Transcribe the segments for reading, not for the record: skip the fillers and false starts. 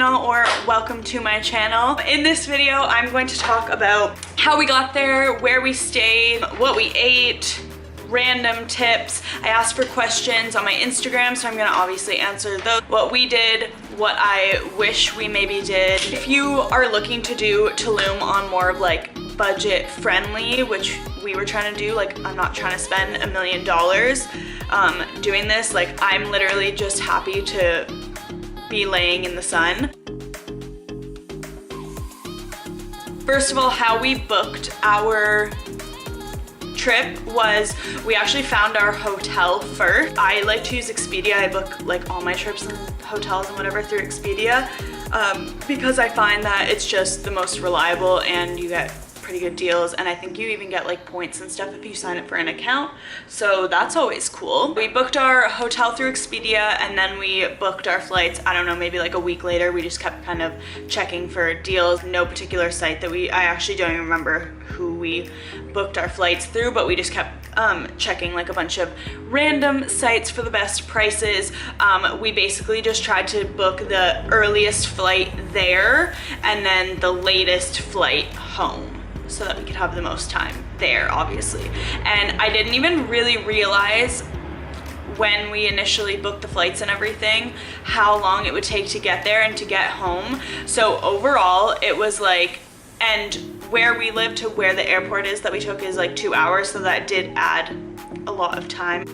channel, or welcome to my channel. In this video, I'm going to talk about how we got there, where we stayed, what we ate, random tips. I asked for questions on my Instagram, so I'm gonna obviously answer those. What we did, what I wish we maybe did. If you are looking to do Tulum on more of like budget friendly, which we were trying to do, like I'm not trying to spend $1 million doing this. Like I'm literally just happy to be laying in the sun. First of all, how we booked our trip was we actually found our hotel first. I like to use Expedia. I book like all my trips and hotels and whatever through Expedia because I find that it's just the most reliable and you get pretty good deals, and I think you even get like points and stuff if you sign up for an account, so that's always cool. We booked our hotel through Expedia and then we booked our flights, I don't know, maybe like a week later. We just kept kind of checking for deals. No particular site that I actually don't even remember who we booked our flights through, but we just kept checking like a bunch of random sites for the best prices. We basically just tried to book the earliest flight there and then the latest flight home, so that we could have the most time there, obviously. And I didn't even really realize when we initially booked the flights and everything how long it would take to get there and to get home. So overall it was like, and where we live to where the airport is that we took is like 2 hours, so that did add a lot of time.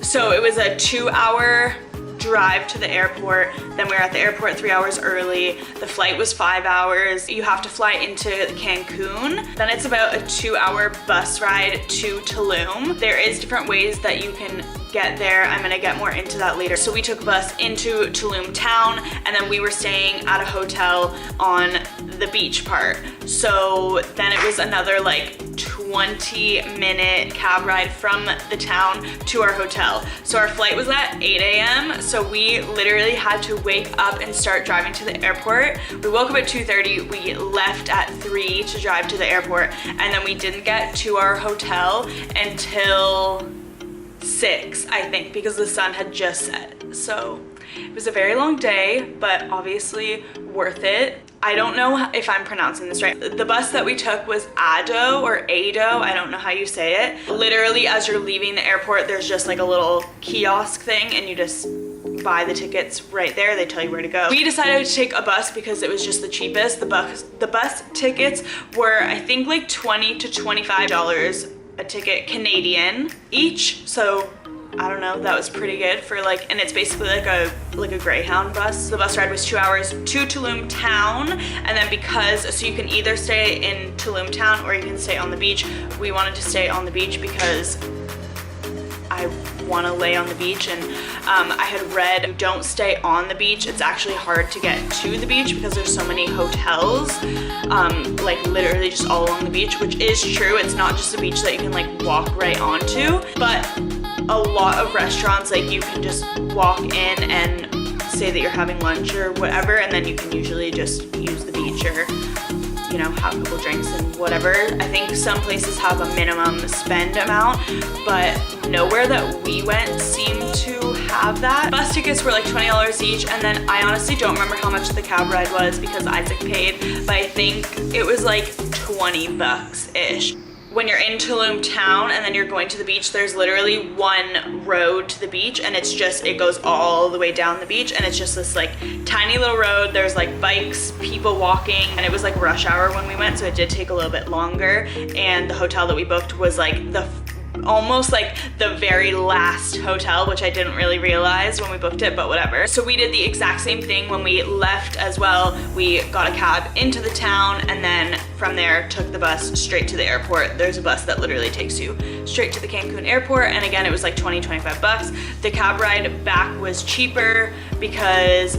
So it was a 2-hour drive to the airport, then we were at the airport 3 hours early. The flight was 5 hours. You have to fly into Cancun. Then it's about a 2-hour bus ride to Tulum. There is different ways that you can get there. I'm gonna get more into that later. So we took a bus into Tulum town and then we were staying at a hotel on the beach part. So then it was another like 20-minute cab ride from the town to our hotel. So our flight was at 8 a.m. So we literally had to wake up and start driving to the airport. We woke up at 2:30, we left at 3 to drive to the airport, and then we didn't get to our hotel until 6, I think, because the sun had just set. So it was a very long day, but obviously worth it. I don't know if I'm pronouncing this right. The bus that we took was Ado or Ado, I don't know how you say it. Literally as you're leaving the airport, there's just like a little kiosk thing and you just buy the tickets right there. They tell you where to go. We decided to take a bus because it was just the cheapest. The bus tickets were, I think, like $20 to $25 a ticket Canadian each. So I don't know, that was pretty good for like, and it's basically like a Greyhound bus. The bus ride was 2 hours to Tulum town, and then so you can either stay in Tulum town or you can stay on the beach. We wanted to stay on the beach because I want to lay on the beach, and I had read don't stay on the beach. It's actually hard to get to the beach because there's so many hotels like literally just all along the beach, which is true. It's not just a beach that you can like walk right onto, but a lot of restaurants, like you can just walk in and say that you're having lunch or whatever, and then you can usually just use the beach or, you know, have a couple drinks and whatever. I think some places have a minimum spend amount, but nowhere that we went seemed to have that. Bus tickets were like $20 each, and then I honestly don't remember how much the cab ride was because Isaac paid, but I think it was like 20 bucks-ish. When you're in Tulum town and then you're going to the beach, there's literally one road to the beach, and it goes all the way down the beach, and it's just this like tiny little road. There's like bikes, people walking, and it was like rush hour when we went, so it did take a little bit longer. And the hotel that we booked was like almost like the very last hotel, which I didn't really realize when we booked it, but whatever. So we did the exact same thing when we left as well. We got a cab into the town and then from there took the bus straight to the airport. There's a bus that literally takes you straight to the Cancun airport, and again it was like 20-25 bucks. The cab ride back was cheaper because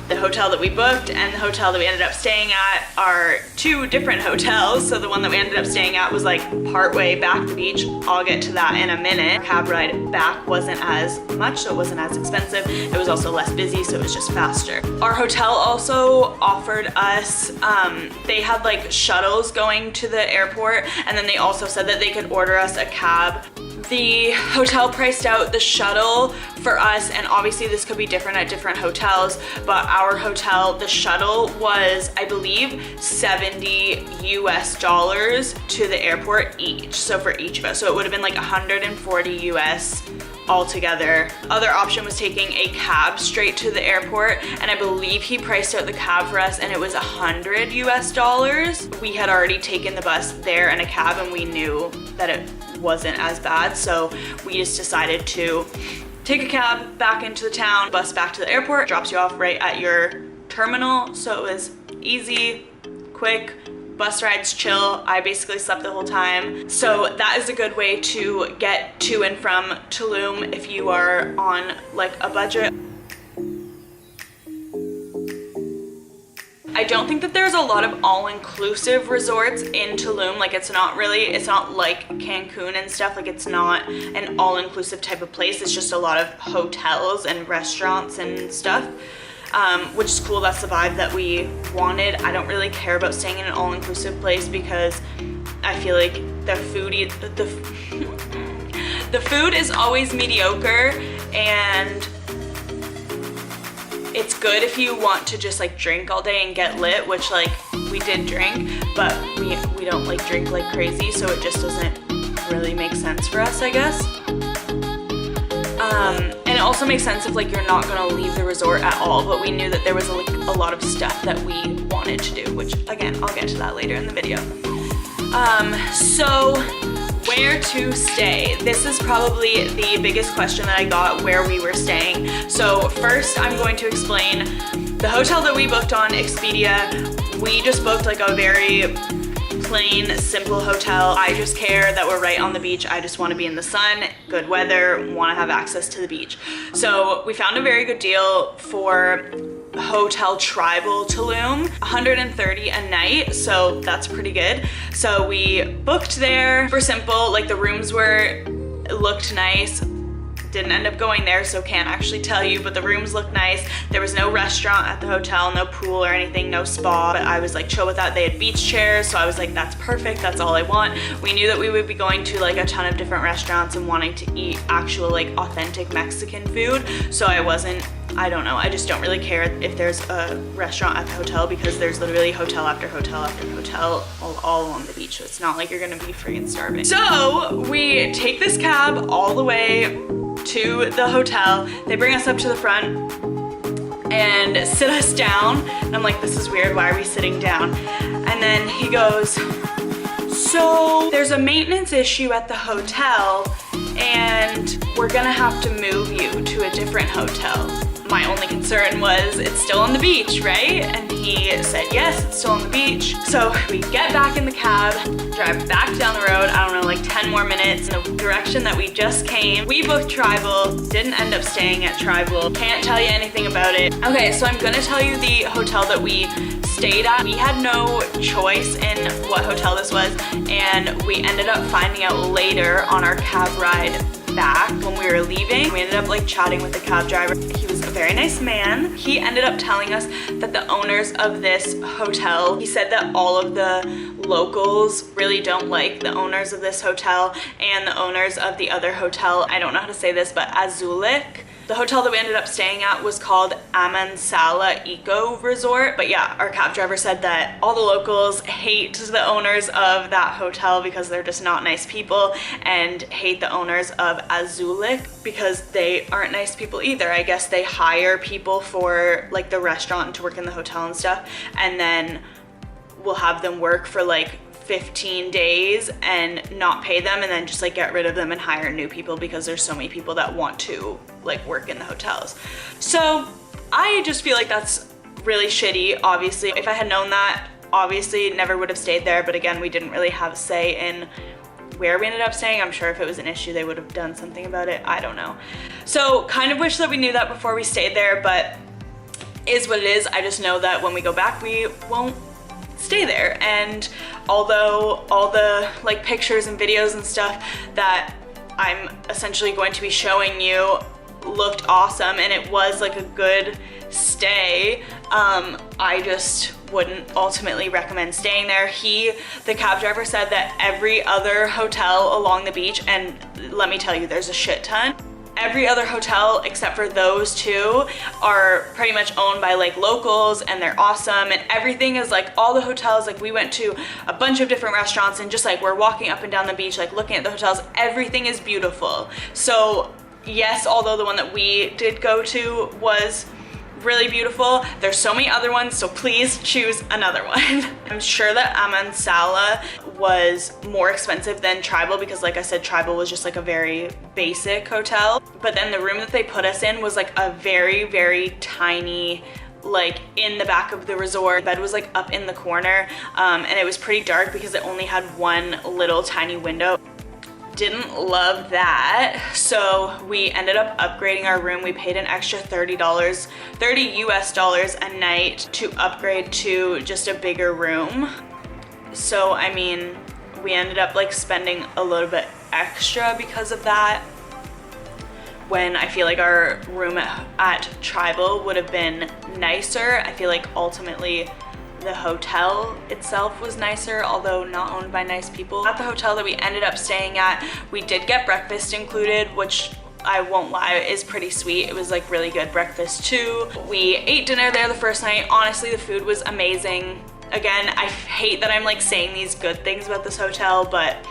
the hotel that we booked and the hotel that we ended up staying at are two different hotels. So the one that we ended up staying at was like partway back to the beach. I'll get to that in a minute. Cab ride back wasn't as much, so it wasn't as expensive. It was also less busy, so it was just faster. Our hotel also offered us, they had like shuttles going to the airport, and then they also said that they could order us a cab The hotel priced out the shuttle for us, and obviously this could be different at different hotels, but our hotel, the shuttle was, I believe, $70 US to the airport each. So for each of us, so it would have been like 140 US altogether. Other option was taking a cab straight to the airport, and I believe he priced out the cab for us and it was $100 US. We had already taken the bus there and a cab, and we knew that it wasn't as bad, so we just decided to take a cab back into the town, bus back to the airport, drops you off right at your terminal. So it was easy, quick, bus rides chill. I basically slept the whole time. So that is a good way to get to and from Tulum if you are on like a budget. I don't think that there's a lot of all-inclusive resorts in Tulum. Like it's not like Cancun and stuff. Like it's not an all-inclusive type of place. It's just a lot of hotels and restaurants and stuff, which is cool. That's the vibe that we wanted. I don't really care about staying in an all-inclusive place because I feel like the food is always mediocre, and it's good if you want to just like drink all day and get lit, which like we did drink, but we don't like drink like crazy, so it just doesn't really make sense for us, I guess. And it also makes sense if like you're not gonna leave the resort at all, but we knew that there was like a lot of stuff that we wanted to do, which again, I'll get to that later in the video. So where to stay? This is probably the biggest question that I got, where we were staying. So first I'm going to explain the hotel that we booked on Expedia. We just booked like a very plain, simple hotel. I just care that we're right on the beach. I just want to be in the sun, good weather, want to have access to the beach. So we found a very good deal for Hotel Tribal Tulum, $130 a night, so that's pretty good. So we booked there for simple, like the rooms looked nice. Didn't end up going there, so can't actually tell you, but the rooms looked nice. There was no restaurant at the hotel, no pool or anything, no spa, but I was like chill with that. They had beach chairs, so I was like, that's perfect, that's all I want. We knew that we would be going to like a ton of different restaurants and wanting to eat actual like authentic Mexican food, so I don't know, I just don't really care if there's a restaurant at the hotel, because there's literally hotel after hotel after hotel all along the beach, so it's not like you're gonna be freaking starving. So we take this cab all the way to the hotel. They bring us up to the front and sit us down, and I'm like, this is weird, why are we sitting down? And then he goes, so there's a maintenance issue at the hotel and we're gonna have to move you to a different hotel. My only concern was, it's still on the beach, right? And he said, yes, it's still on the beach. So we get back in the cab, drive back down the road, I don't know, like 10 more minutes in the direction that we just came. We booked Tribal, didn't end up staying at Tribal. Can't tell you anything about it. Okay, so I'm gonna tell you the hotel that we stayed at. We had no choice in what hotel this was, and we ended up finding out later on our cab ride back when we were leaving. We ended up like chatting with the cab driver. He was a very nice man. He ended up telling us that the owners of this hotel, he said that all of the locals really don't like the owners of this hotel and the owners of the other hotel. I don't know how to say this, but Azulik. The hotel that we ended up staying at was called Amansala Eco Resort. But yeah, our cab driver said that all the locals hate the owners of that hotel because they're just not nice people, and hate the owners of Azulik because they aren't nice people either. I guess they hire people for like the restaurant to work in the hotel and stuff, and then we'll have them work for like 15 days and not pay them, and then just like get rid of them and hire new people because there's so many people that want to like work in the hotels. So I just feel like that's really shitty. Obviously, if I had known that, obviously never would have stayed there, but again, we didn't really have a say in where we ended up staying. I'm sure if it was an issue, they would have done something about it. I don't know. So kind of wish that we knew that before we stayed there, but is what it is. I just know that when we go back, we won't stay there. And although all the like pictures and videos and stuff that I'm essentially going to be showing you looked awesome and it was like a good stay, I just wouldn't ultimately recommend staying there. The cab driver said that every other hotel along the beach, and let me tell you, there's a shit ton, every other hotel except for those two are pretty much owned by like locals, and they're awesome, and everything is like, all the hotels, like we went to a bunch of different restaurants, and just like we're walking up and down the beach, like looking at the hotels, everything is beautiful. So yes, although the one that we did go to was really beautiful, there's so many other ones, so please choose another one. I'm sure that Amansala was more expensive than Tribal because, like I said, Tribal was just like a very basic hotel, but then the room that they put us in was like a very, very tiny, like in the back of the resort. The bed was like up in the corner, and it was pretty dark because it only had one little tiny window. Didn't love that, so we ended up upgrading our room. We paid an extra $30 US a night to upgrade to just a bigger room. So I mean, we ended up like spending a little bit extra because of that, when I feel like our room at Tribal would have been nicer. I feel like ultimately the hotel itself was nicer, although not owned by nice people. At the hotel that we ended up staying at, we did get breakfast included, which I won't lie, is pretty sweet. It was like really good breakfast too. We ate dinner there the first night. Honestly, the food was amazing. Again, I hate that I'm like saying these good things about this hotel, but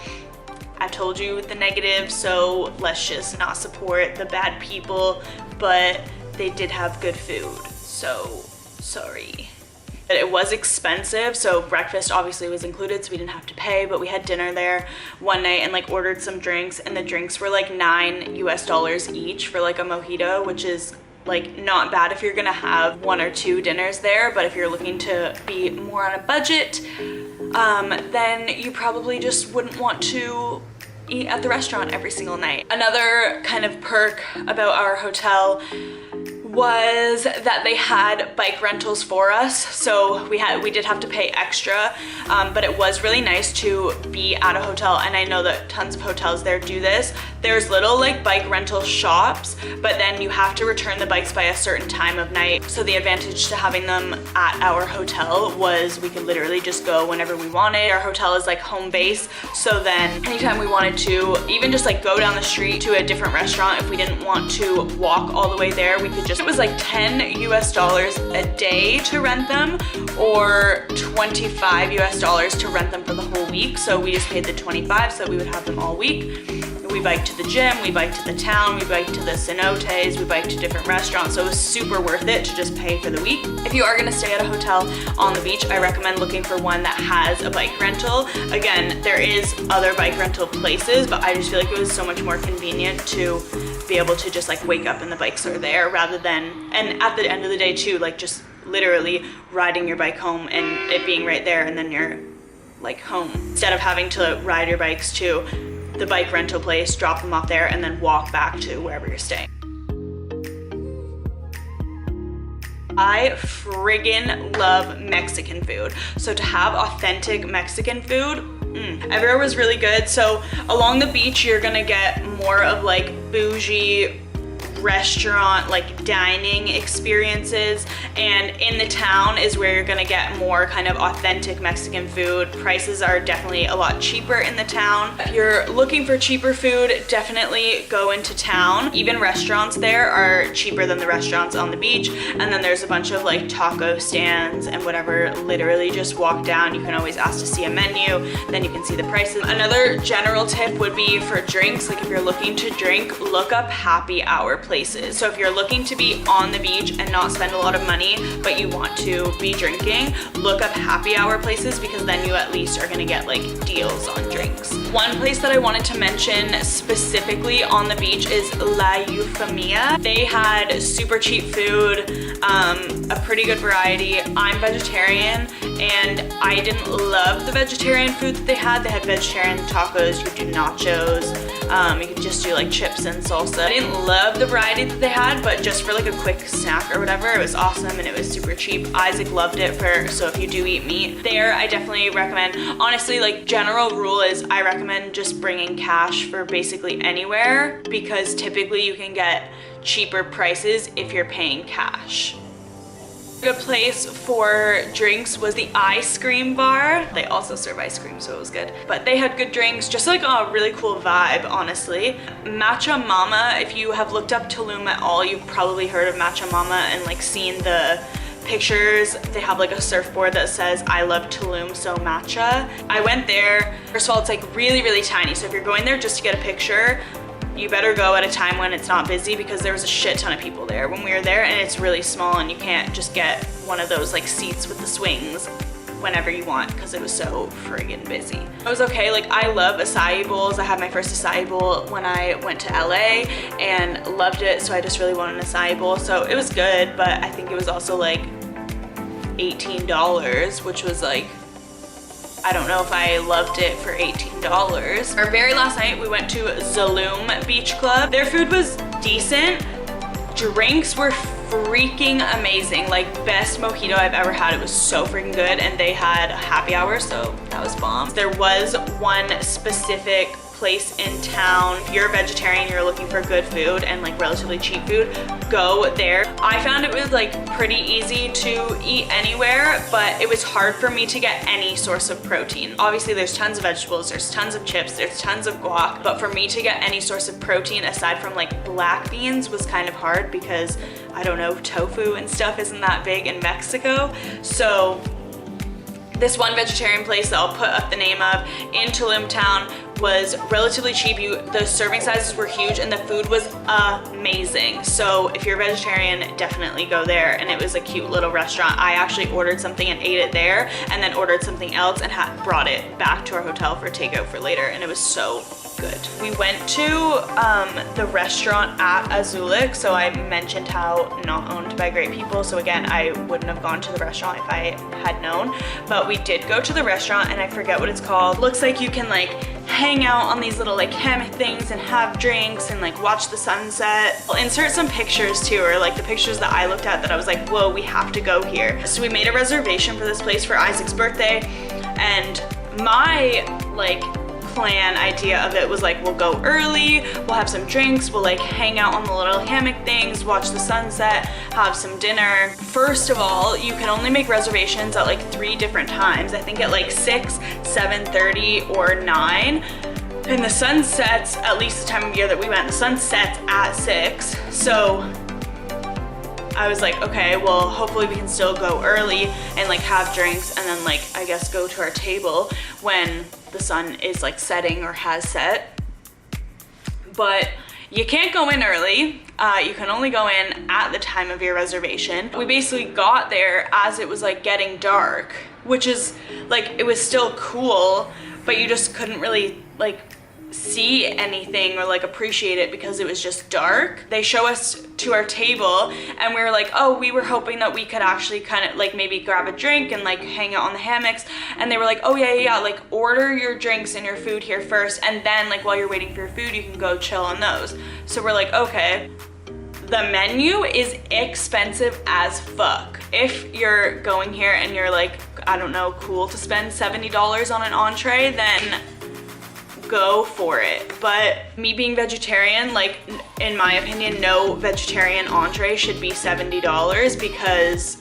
I told you the negative, so let's just not support the bad people. But they did have good food, so sorry. But it was expensive, so breakfast obviously was included, so we didn't have to pay, but we had dinner there one night and like ordered some drinks, and the drinks were like $9 US each for like a mojito, which is like not bad if you're gonna have 1 or 2 dinners there, but if you're looking to be more on a budget, then you probably just wouldn't want to eat at the restaurant every single night. Another kind of perk about our hotel was that they had bike rentals for us, so we did have to pay extra, but it was really nice to be at a hotel, and I know that tons of hotels there do this. There's little like bike rental shops, but then you have to return the bikes by a certain time of night. So the advantage to having them at our hotel was we could literally just go whenever we wanted. Our hotel is like home base, so then anytime we wanted to even just like go down the street to a different restaurant, if we didn't want to walk all the way there, we could just, it was like $10 US a day to rent them, or $25 US to rent them for the whole week. So we just paid the 25 so we would have them all week. We biked to the gym, we biked to the town, we biked to the cenotes, we biked to different restaurants, so it was super worth it to just pay for the week. If you are gonna stay at a hotel on the beach, I recommend looking for one that has a bike rental. Again, there is other bike rental places, but I just feel like it was so much more convenient to be able to just like wake up and the bikes are there, rather than, and at the end of the day too, like just literally riding your bike home and it being right there and then you're like home, instead of having to ride your bikes to the bike rental place, drop them off there, and then walk back to wherever you're staying. I friggin' love Mexican food. So to have authentic Mexican food, everywhere was really good. So along the beach, you're gonna get more of like bougie restaurant, like dining experiences, and in the town is where you're gonna get more kind of authentic Mexican food. Prices are definitely a lot cheaper in the town. If you're looking for cheaper food, definitely go into town. Even restaurants there are cheaper than the restaurants on the beach, and then there's a bunch of like taco stands and whatever. Literally just walk down, you can always ask to see a menu, then you can see the prices. Another general tip would be for drinks, like if you're looking to drink, look up happy hour places. So if you're looking to be on the beach and not spend a lot of money, but you want to be drinking, look up happy hour places, because then you at least are gonna get like deals on drinks. One place that I wanted to mention specifically on the beach is La Eufemia. They had super cheap food, a pretty good variety. I'm vegetarian and I didn't love the vegetarian food that they had. They had vegetarian tacos, you could do nachos, you could just do like chips and salsa. I didn't love the variety that they had, but just for like a quick snack or whatever, it was awesome and it was super cheap. Isaac loved it so if you do eat meat there, I definitely recommend. Honestly, like general rule is I recommend just bringing cash for basically anywhere, because typically you can get cheaper prices if you're paying cash. A good place for drinks was the ice cream bar. They also serve ice cream, so it was good. But they had good drinks, just like a really cool vibe, honestly. Matcha Mama, if you have looked up Tulum at all, you've probably heard of Matcha Mama and like seen the pictures. They have like a surfboard that says I love Tulum, so matcha. I went there. First of all, it's like really, really tiny. So if you're going there just to get a picture, you better go at a time when it's not busy, because there was a shit ton of people there when we were there, and it's really small and you can't just get one of those like seats with the swings whenever you want, because it was so friggin' busy. It was okay. Like, I love acai bowls. I had my first acai bowl when I went to LA and loved it, so I just really wanted an acai bowl. So it was good, but I think it was also like $18, which was like, I don't know if I loved it for $18. Our very last night, we went to Tulum Beach Club. Their food was decent. Drinks were freaking amazing. Like, best mojito I've ever had. It was so freaking good, and they had happy hour, so that was bomb. There was one specific place in town. If you're a vegetarian, you're looking for good food and like relatively cheap food, go there. I found it was like pretty easy to eat anywhere, but it was hard for me to get any source of protein. Obviously there's tons of vegetables, there's tons of chips, there's tons of guac, but for me to get any source of protein aside from like black beans was kind of hard, because I don't know, tofu and stuff isn't that big in Mexico. So this one vegetarian place that I'll put up the name of in Tulum town was relatively cheap. The serving sizes were huge and the food was amazing. So if you're a vegetarian, definitely go there. And it was a cute little restaurant. I actually ordered something and ate it there, and then ordered something else and brought it back to our hotel for takeout for later, and it was so good. We went to the restaurant at Azulik. So I mentioned how not owned by great people. So again, I wouldn't have gone to the restaurant if I had known, but we did go to the restaurant, and I forget what it's called. Looks like you can like hang out on these little like hammock things and have drinks and like watch the sunset. I'll insert some pictures too, or like the pictures that I looked at that I was like, whoa, we have to go here. So we made a reservation for this place for Isaac's birthday, and my like idea of it was like, we'll go early, we'll have some drinks, we'll like hang out on the little hammock things, watch the sunset, have some dinner. First of all, you can only make reservations at like 3 different times. I think at like 6, 7:30, or 9. And the sun sets, at least the time of year that we went, the sun sets at 6. So I was like, okay, well, hopefully we can still go early and like have drinks, and then like, I guess, go to our table when the sun is like setting or has set. But you can't go in early. You can only go in at the time of your reservation. We basically got there as it was like getting dark, which is like, it was still cool, but you just couldn't really like see anything or like appreciate it because it was just dark. They show us to our table, and we were like, oh, we were hoping that we could actually kind of like maybe grab a drink and like hang out on the hammocks. And they were like, oh yeah, like order your drinks and your food here first, and then like while you're waiting for your food, you can go chill on those. So we're like, okay. The menu is expensive as fuck. If you're going here and you're like, I don't know, cool to spend $70 on an entree, then go for it. But me being vegetarian, like, in my opinion, no vegetarian entree should be $70, because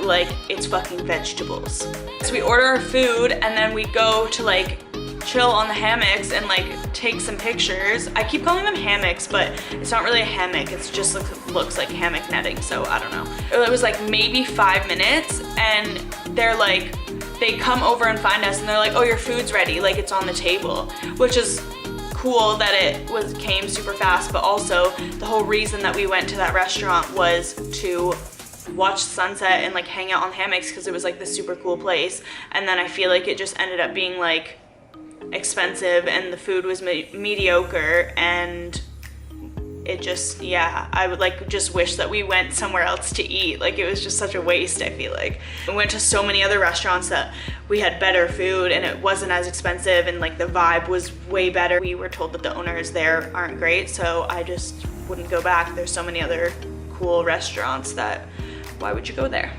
like, it's fucking vegetables. So we order our food, and then we go to like chill on the hammocks and like take some pictures. I keep calling them hammocks, but it's not really a hammock. It's just looks like hammock netting, so I don't know. It was like maybe 5 minutes, and they're like, they come over and find us, and they're like, oh, your food's ready, like it's on the table, which is cool that it came super fast. But also the whole reason that we went to that restaurant was to watch the sunset and like hang out on hammocks, because it was like this super cool place. And then I feel like it just ended up being like expensive, and the food was mediocre, and it just, yeah, I would like just wish that we went somewhere else to eat. Like, it was just such a waste, I feel like. We went to so many other restaurants that we had better food, and it wasn't as expensive, and like the vibe was way better. We were told that the owners there aren't great, so I just wouldn't go back. There's so many other cool restaurants that, why would you go there?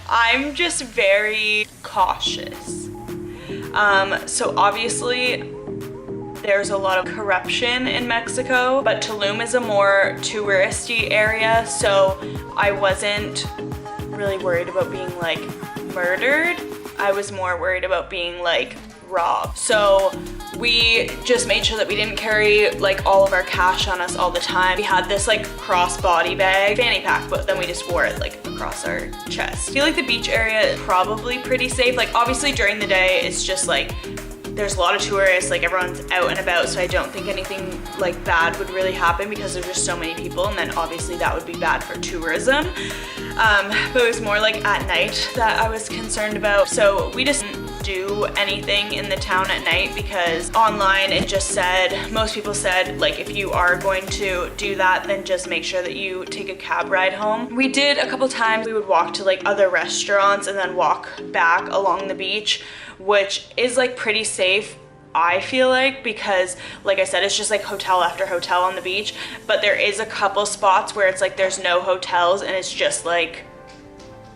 I'm just very cautious. So obviously there's a lot of corruption in Mexico, but Tulum is a more touristy area, so I wasn't really worried about being like murdered. I was more worried about being like robbed. So we just made sure that we didn't carry like all of our cash on us all the time. We had this like cross-body bag, fanny pack, but then we just wore it like across our chest. I feel like the beach area is probably pretty safe. Like obviously during the day, it's just like, there's a lot of tourists, like everyone's out and about, so I don't think anything like bad would really happen because there's just so many people, and then obviously that would be bad for tourism. But it was more like at night that I was concerned about. So we just didn't do anything in the town at night because online it just said, most people said like if you are going to do that, then just make sure that you take a cab ride home. We did a couple times, we would walk to like other restaurants and then walk back along the beach, which is like pretty safe, I feel like, because like I said, it's just like hotel after hotel on the beach, but there is a couple spots where it's like there's no hotels and it's just like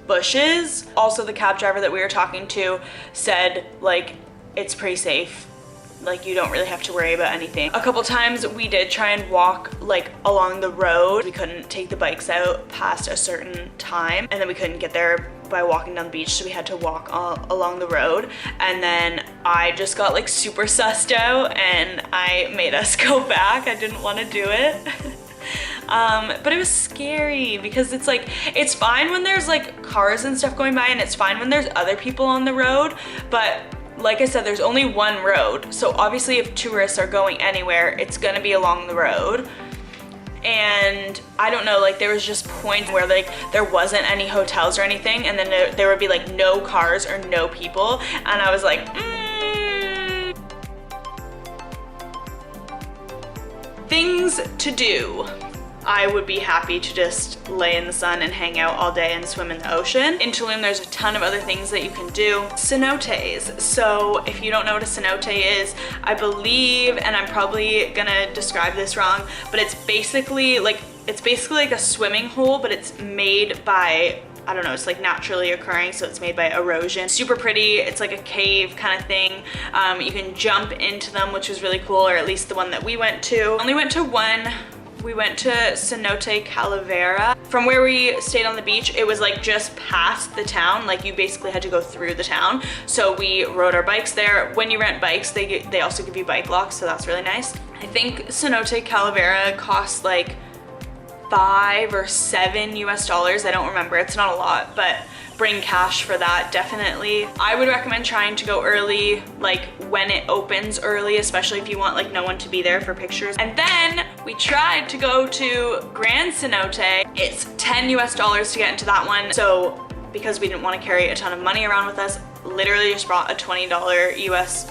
bushes. Also, the cab driver that we were talking to said like it's pretty safe, like you don't really have to worry about anything. A couple times we did try and walk like along the road. We couldn't take the bikes out past a certain time, and then we couldn't get there by walking down the beach, so we had to walk along the road. And then I just got like super sussed out and I made us go back. I didn't want to do it. But it was scary because it's like, it's fine when there's like cars and stuff going by, and it's fine when there's other people on the road, but like I said, there's only one road. So obviously if tourists are going anywhere, it's gonna be along the road. And I don't know, like there was just points where like there wasn't any hotels or anything, and then there would be like no cars or no people, and I was like, Things to do. I would be happy to just lay in the sun and hang out all day and swim in the ocean. In Tulum, there's a ton of other things that you can do. Cenotes. So if you don't know what a cenote is, I believe, and I'm probably gonna describe this wrong, but it's basically like a swimming hole, but it's made by, I don't know, it's like naturally occurring, so it's made by erosion. Super pretty. It's like a cave kind of thing. You can jump into them, which was really cool, or at least the one that we went to. Only went to one. We went to Cenote Calavera. From where we stayed on the beach, it was like just past the town. Like you basically had to go through the town. So we rode our bikes there. When you rent bikes, they also give you bike locks, so that's really nice. I think Cenote Calavera costs like $5 or $7 US. I don't remember, it's not a lot, but bring cash for that, definitely. I would recommend trying to go early, like when it opens early, especially if you want like no one to be there for pictures. And then we tried to go to Grand Cenote. It's $10 US to get into that one. So because we didn't want to carry a ton of money around with us, literally just brought a $20 US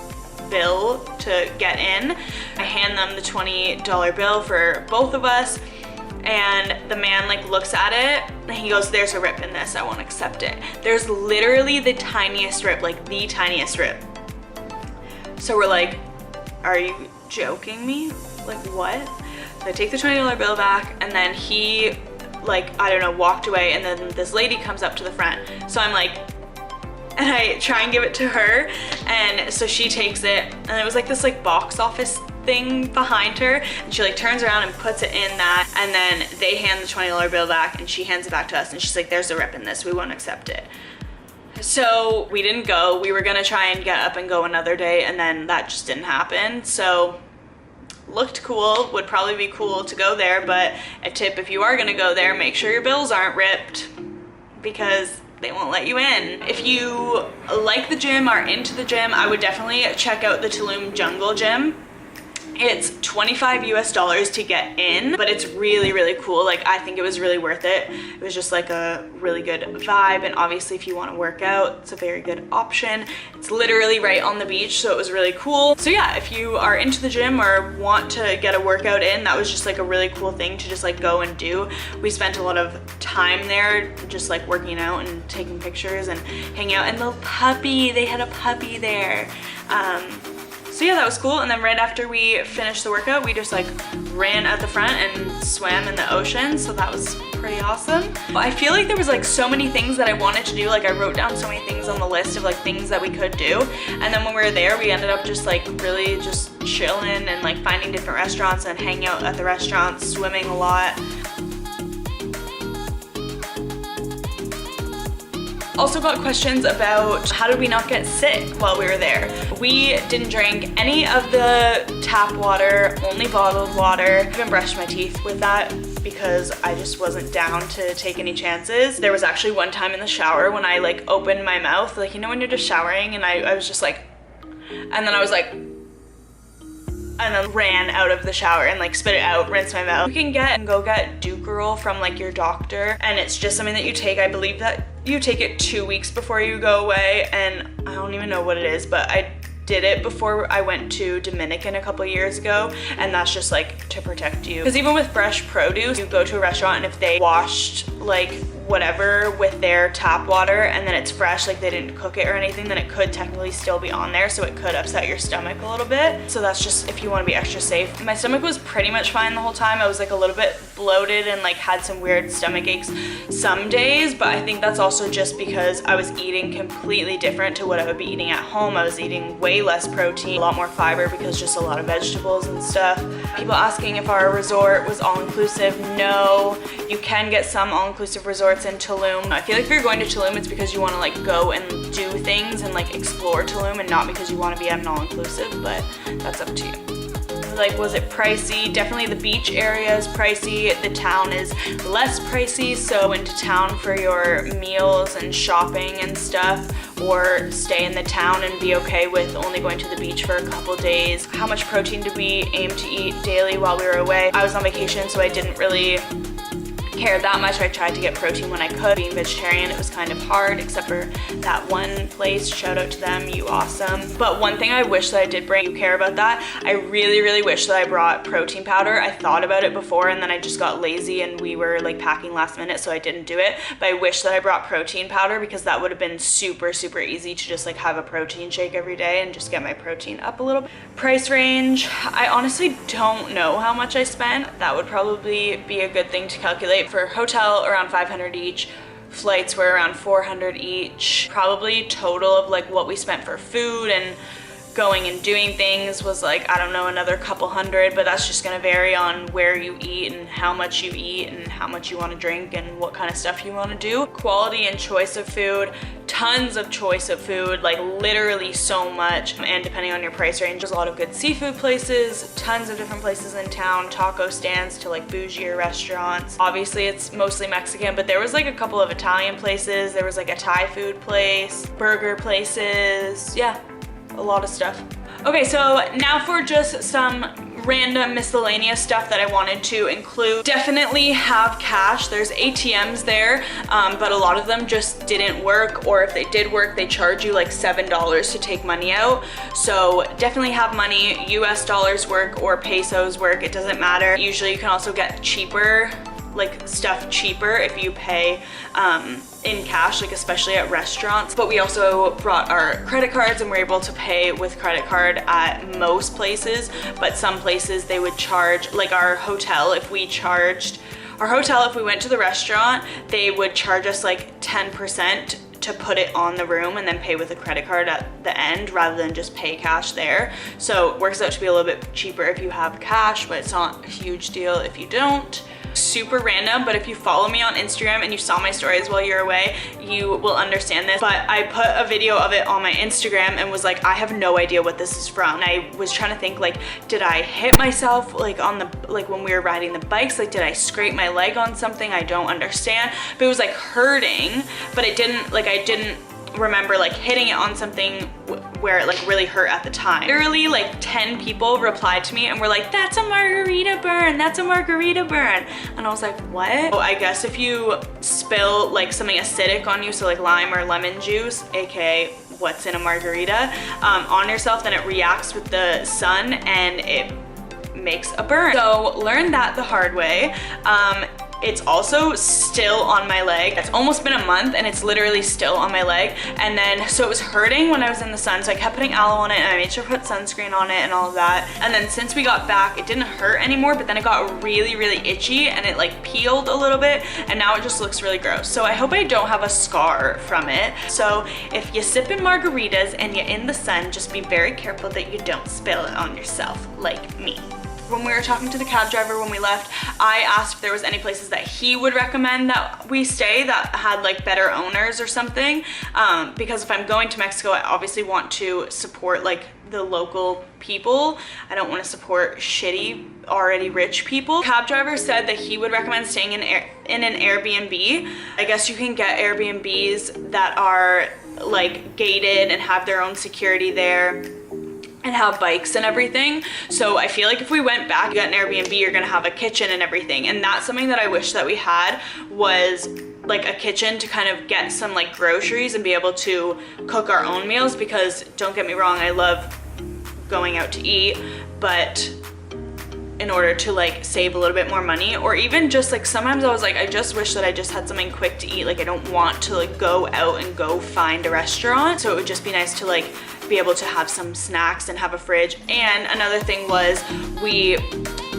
bill to get in. I hand them the $20 bill for both of us, and the man like looks at it and he goes, "There's a rip in this, I won't accept it." There's literally the tiniest rip, like the tiniest rip. So we're like, are you joking me? Like what? So I take the $20 bill back, and then he like, I don't know, walked away, and then this lady comes up to the front. So I'm like, and I try and give it to her, and so she takes it, and it was like this like box office thing behind her, and she like turns around and puts it in that, and then they hand the $20 bill back, and she hands it back to us, and she's like, "There's a rip in this, we won't accept it." So we didn't go. We were gonna try and get up and go another day, and then that just didn't happen. So looked cool, would probably be cool to go there, but a tip if you are gonna go there, make sure your bills aren't ripped, because they won't let you in. If you like the gym, are into the gym, I would definitely check out the Tulum Jungle Gym. It's $25 US to get in, but it's really, really cool. Like, I think it was really worth it. It was just like a really good vibe, and obviously if you want to work out, it's a very good option. It's literally right on the beach, so it was really cool. So yeah, if you are into the gym or want to get a workout in, that was just like a really cool thing to just like go and do. We spent a lot of time there just like working out and taking pictures and hanging out. And the puppy, they had a puppy there. So yeah, that was cool. And then right after we finished the workout, we just like ran at the front and swam in the ocean. So that was pretty awesome. I feel like there was like so many things that I wanted to do. Like I wrote down so many things on the list of like things that we could do. And then when we were there, we ended up just like really just chilling and like finding different restaurants and hanging out at the restaurants, swimming a lot. Also got questions about how did we not get sick while we were there. We didn't drink any of the tap water, only bottled water. I even brushed my teeth with that because I just wasn't down to take any chances. There was actually one time in the shower when I like opened my mouth, like you know when you're just showering, and I was just like, and then I was like, and then ran out of the shower and like spit it out, rinse my mouth. You can go get Dukerol from like your doctor, and it's just something that you take. I believe that you take it 2 weeks before you go away, and I don't even know what it is, but I did it before I went to Dominican a couple years ago, and that's just like to protect you. Because even with fresh produce, you go to a restaurant and if they washed like whatever with their tap water and then it's fresh, like they didn't cook it or anything, then it could technically still be on there, so it could upset your stomach a little bit. So that's just if you want to be extra safe. My stomach was pretty much fine the whole time. I was like a little bit bloated and like had some weird stomach aches some days, but I think that's also just because I was eating completely different to what I would be eating at home. I was eating way less protein, a lot more fiber because just a lot of vegetables and stuff. People asking if our resort was all-inclusive. No, you can get some all-inclusive resorts in Tulum. I feel like if you're going to Tulum, it's because you want to like go and do things and like explore Tulum, and not because you want to be at an all-inclusive, but that's up to you. Like, was it pricey? Definitely the beach area is pricey. The town is less pricey, so into town for your meals and shopping and stuff, or stay in the town and be okay with only going to the beach for a couple days. How much protein did we aim to eat daily while we were away? I was on vacation, so I didn't really care that much. I tried to get protein when I could. Being vegetarian, it was kind of hard, except for that one place. Shout out to them, you awesome. But one thing I wish that I did bring, you care about that, I really, really wish that I brought protein powder. I thought about it before and then I just got lazy and we were like packing last minute, so I didn't do it. But I wish that I brought protein powder because that would have been super, super easy to just like have a protein shake every day and just get my protein up a little bit. Price range, I honestly don't know how much I spent. That would probably be a good thing to calculate. For hotel, around 500 each. Flights were around 400 each. Probably total of like what we spent for food and going and doing things was like, I don't know, another couple hundred, but that's just gonna vary on where you eat and how much you eat and how much you want to drink and what kind of stuff you want to do. Quality and choice of food, tons of choice of food, like literally so much, and depending on your price range, there's a lot of good seafood places, tons of different places in town, taco stands to like bougier restaurants. Obviously it's mostly Mexican, but there was like a couple of Italian places, there was like a Thai food place, burger places, yeah, a lot of stuff. Okay, so now for just some random miscellaneous stuff that I wanted to include. Definitely have cash. There's ATMs there, but a lot of them just didn't work, or if they did work, they charge you like $7 to take money out. So definitely have money. US dollars work or pesos work, it doesn't matter. Usually you can also get cheaper, like stuff cheaper if you pay in cash, like especially at restaurants. But we also brought our credit cards and we're able to pay with credit card at most places, but some places they would charge, like our hotel, if we went to the restaurant, they would charge us like 10% to put it on the room and then pay with a credit card at the end rather than just pay cash there. So it works out to be a little bit cheaper if you have cash, but it's not a huge deal if you don't. Super random, but if you follow me on Instagram and you saw my stories while you're away, you will understand this. But I put a video of it on my Instagram and was like, I have no idea what this is from. And I was trying to think, like, did I hit myself like on the, like when we were riding the bikes, like did I scrape my leg on something? I don't understand. But it was like hurting, but it didn't, like I didn't remember like hitting it on something where it like really hurt at the time. Literally like 10 people replied to me and were like, that's a margarita burn, that's a margarita burn. And I was like, what? So I guess if you spill like something acidic on you, so like lime or lemon juice, aka what's in a margarita, on yourself, then it reacts with the sun and it makes a burn. So learned that the hard way. It's also still on my leg. It's almost been a month and it's literally still on my leg. And then, so it was hurting when I was in the sun, so I kept putting aloe on it and I made sure to put sunscreen on it and all of that. And then since we got back, it didn't hurt anymore, but then it got really, really itchy and it like peeled a little bit, and now it just looks really gross. So I hope I don't have a scar from it. So if you're sipping margaritas and you're in the sun, just be very careful that you don't spill it on yourself like me. When we were talking to the cab driver when we left, I asked if there was any places that he would recommend that we stay that had like better owners or something, because if I'm going to Mexico, I obviously want to support like the local people. I don't want to support shitty, already rich people. Cab driver said that he would recommend staying in an Airbnb. I guess you can get Airbnbs that are like gated and have their own security there and have bikes and everything. So I feel like if we went back, you got an Airbnb, you're gonna have a kitchen and everything. And that's something that I wish that we had, was like a kitchen to kind of get some like groceries and be able to cook our own meals, because don't get me wrong, I love going out to eat, but in order to like save a little bit more money, or even just like sometimes I was like, I just wish that I just had something quick to eat. Like I don't want to like go out and go find a restaurant. So it would just be nice to like be able to have some snacks and have a fridge. And another thing was, we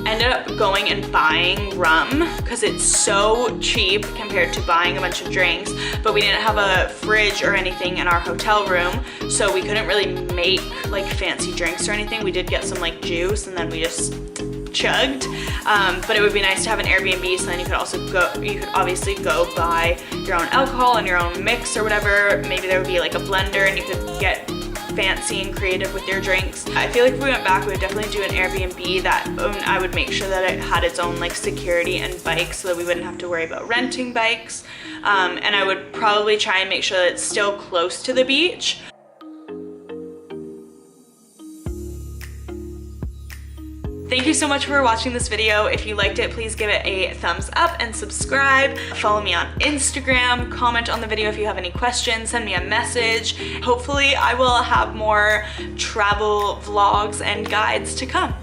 ended up going and buying rum because it's so cheap compared to buying a bunch of drinks, but we didn't have a fridge or anything in our hotel room, so we couldn't really make like fancy drinks or anything. We did get some like juice and then we just chugged, but it would be nice to have an Airbnb, so then you could also go, you could obviously go buy your own alcohol and your own mix or whatever. Maybe there would be like a blender and you could get fancy and creative with your drinks. I feel like if we went back, we would definitely do an Airbnb that I would make sure that it had its own like security and bikes, so that we wouldn't have to worry about renting bikes. And I would probably try and make sure that it's still close to the beach. Thank you so much for watching this video. If you liked it, please give it a thumbs up and subscribe. Follow me on Instagram, comment on the video if you have any questions, send me a message. Hopefully I will have more travel vlogs and guides to come.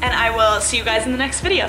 And I will see you guys in the next video.